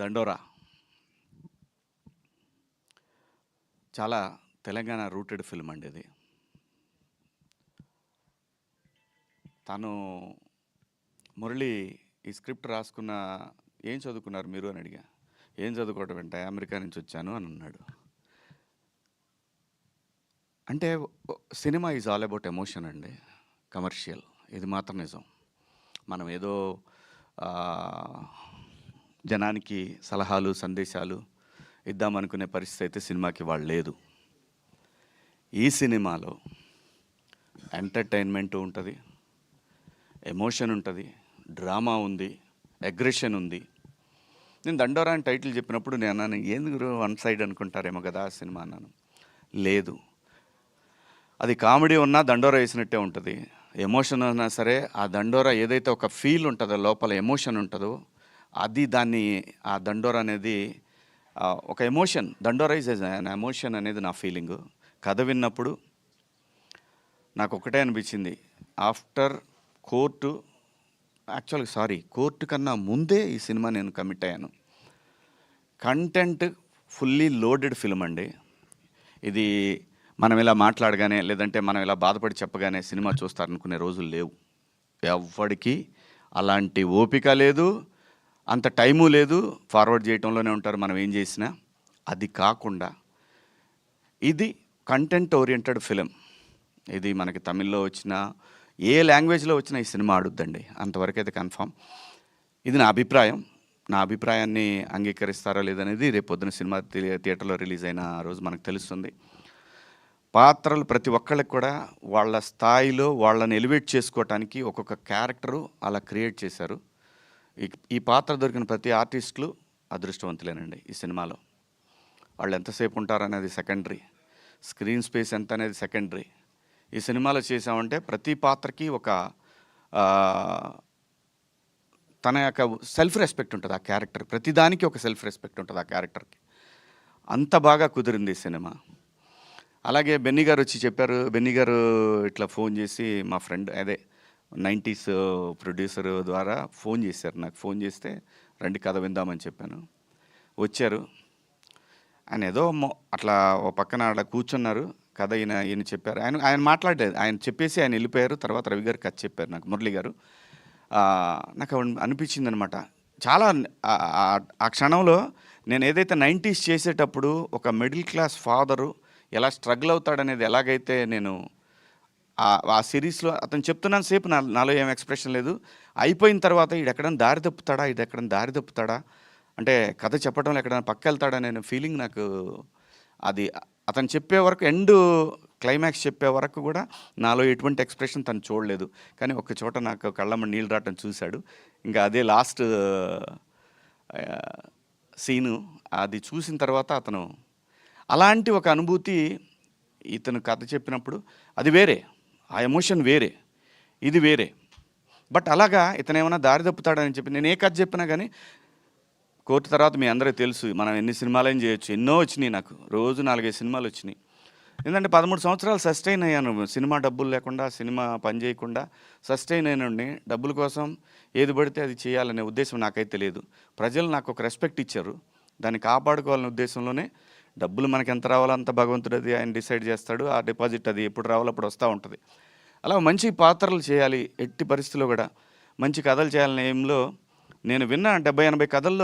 దండోరా చాలా Telangana rooted film అండి ఇది. తను మురళి ఈ స్క్రిప్ట్ రాసుకున్న ఏం చదువుకున్నారు మీరు అని అడిగా. ఏం చదువుకోవడం అంటే అమెరికా నుంచి వచ్చాను అని అన్నాడు. అంటే cinema is all about emotion అండి, కమర్షియల్. ఇది మాత్రం నిజం. మనం ఏదో జనానికి సలహాలు సందేశాలు ఇద్దామనుకునే పరిస్థితి అయితే సినిమాకి వాళ్ళు లేదు. ఈ సినిమాలో ఎంటర్టైన్మెంట్ ఉంటుంది, ఎమోషన్ ఉంటుంది, డ్రామా ఉంది, అగ్రెషన్ ఉంది. నేను దండోరా అని టైటిల్ చెప్పినప్పుడు నేను అన్నాను, ఎందుకు వన్ సైడ్ అనుకుంటారేమో కదా ఆ సినిమా అన్నాను. లేదు, అది కామెడీ ఉన్నా దండోరా వేసినట్టే ఉంటుంది. ఎమోషన్ ఉన్నా సరే ఆ దండోరా ఏదైతే ఒక ఫీల్ ఉంటుందో, లోపల ఎమోషన్ ఉంటుందో, అది దాన్ని ఆ దండోరా అనేది ఒక ఎమోషన్. దండోరా ఈజ్ అన్ ఎమోషన్ అనేది నా ఫీలింగు. కథ విన్నప్పుడు నాకు ఒకటే అనిపించింది, ఆఫ్టర్ కోర్టు కోర్టు కన్నా ముందే ఈ సినిమా నేను కమిట్ అయ్యాను. కంటెంట్ ఫుల్లీ లోడెడ్ ఫిల్మ్ అండి ఇది. మనం ఇలా మాట్లాడగానే లేదంటే మనం ఇలా బాధపడి చెప్పగానే సినిమా చూస్తారనుకునే రోజులు లేవు. ఎవ్వడికి అలాంటి ఓపిక లేదు, అంత టైము లేదు. ఫార్వర్డ్ చేయటంలోనే ఉంటారు మనం ఏం చేసినా. అది కాకుండా ఇది కంటెంట్ ఓరియంటెడ్ ఫిలిం. ఇది మనకి తమిళ్లో వచ్చినా ఏ లాంగ్వేజ్లో వచ్చినా ఈ సినిమా ఆడుద్దండి, అంతవరకు అయితే కన్ఫామ్. ఇది నా అభిప్రాయం. నా అభిప్రాయాన్ని అంగీకరిస్తారా లేదనేది రేపు పొద్దున సినిమా థియేటర్లో రిలీజ్ అయిన రోజు మనకు తెలుస్తుంది. పాత్రలు ప్రతి ఒక్కళ్ళకి కూడా వాళ్ళ స్థాయిలో వాళ్ళని ఎలివేట్ చేసుకోవటానికి ఒక్కొక్క క్యారెక్టరు అలా క్రియేట్ చేశారు. ఈ పాత్ర దొరికిన ప్రతి ఆర్టిస్టులు అదృష్టవంతులేనండి. ఈ సినిమాలో వాళ్ళు ఎంతసేపు ఉంటారనేది సెకండరీ, స్క్రీన్ స్పేస్ ఎంత అనేది సెకండరీ. ఈ సినిమాలో చేసామంటే ప్రతి పాత్రకి ఒక తన యొక్క సెల్ఫ్ రెస్పెక్ట్ ఉంటుంది ఆ క్యారెక్టర్. ప్రతిదానికి ఒక సెల్ఫ్ రెస్పెక్ట్ ఉంటుంది ఆ క్యారెక్టర్కి. అంత బాగా కుదిరింది ఈ సినిమా. అలాగే బెన్నీ గారు వచ్చి చెప్పారు. బెన్నీ గారు ఇట్లా ఫోన్ చేసి, మా ఫ్రెండ్ అదే 90s ప్రొడ్యూసర్ ద్వారా ఫోన్ చేశారు నాకు. ఫోన్ చేస్తే రండి కథ విందామని చెప్పాను. వచ్చారు. ఆయన ఏదో అట్లా ఓ పక్కన అలా కూర్చున్నారు. కథ ఈయన చెప్పారు. ఆయన మాట్లాడలేదు. ఆయన చెప్పేసి ఆయన వెళ్ళిపోయారు. తర్వాత రవి గారు కథ చెప్పారు నాకు, మురళి గారు. నాకు అనిపించింది అనమాట చాలా. ఆ క్షణంలో నేను ఏదైతే 90s చేసేటప్పుడు ఒక మిడిల్ క్లాస్ ఫాదరు ఎలా స్ట్రగుల్ అవుతాడనేది ఎలాగైతే నేను ఆ సిరీస్లో అతను చెప్తున్నాను సేపు నాలో ఏం ఎక్స్ప్రెషన్ లేదు. అయిపోయిన తర్వాత ఇది ఎక్కడైనా దారి తప్పుతాడా అంటే కథ చెప్పడంలో ఎక్కడైనా పక్క వెళ్తాడనే ఫీలింగ్ నాకు. అది అతను చెప్పే వరకు, ఎండ్ క్లైమాక్స్ చెప్పే వరకు కూడా నాలో ఎటువంటి ఎక్స్ప్రెషన్ తను చూడలేదు. కానీ ఒక చోట నాకు కళ్ళమ్మ నీళ్ళు రావటం చూశాడు. ఇంకా అదే లాస్ట్ సీను. అది చూసిన తర్వాత అతను అలాంటి ఒక అనుభూతి ఇతను కథ చెప్పినప్పుడు అది వేరే, ఆ ఎమోషన్ వేరే, ఇది వేరే. బట్ అలాగా ఇతను ఏమైనా దారి తప్పుతాడని చెప్పి నేను ఏ కథ చెప్పినా కానీ, కోర్టు తర్వాత మీ అందరికీ తెలుసు మనం ఎన్ని సినిమాలైనా చేయొచ్చు. ఎన్నో వచ్చినాయి నాకు, రోజు 4-5 సినిమాలు వచ్చినాయి. ఎందుకంటే 13 సంవత్సరాలు సస్టైన్ అయ్యాను. సినిమా డబ్బులు లేకుండా, సినిమా పని చేయకుండా సస్టైన్ అయినండి. డబ్బుల కోసం ఏది పడితే అది చేయాలనే ఉద్దేశం నాకైతే లేదు. ప్రజలు నాకు ఒక రెస్పెక్ట్ ఇచ్చారు, దాన్ని కాపాడుకోవాలనే ఉద్దేశంలోనే. డబ్బులు మనకి ఎంత రావాలో అంత భగవంతుడు అది ఆయన డిసైడ్ చేస్తాడు. ఆ డిపాజిట్ అది ఎప్పుడు రావాలో అప్పుడు వస్తూ ఉంటుంది. అలా మంచి పాత్రలు చేయాలి, ఎట్టి పరిస్థితుల్లో కూడా మంచి కథలు చేయాలనే ఏంలో నేను విన్న 70-80 కథల్లో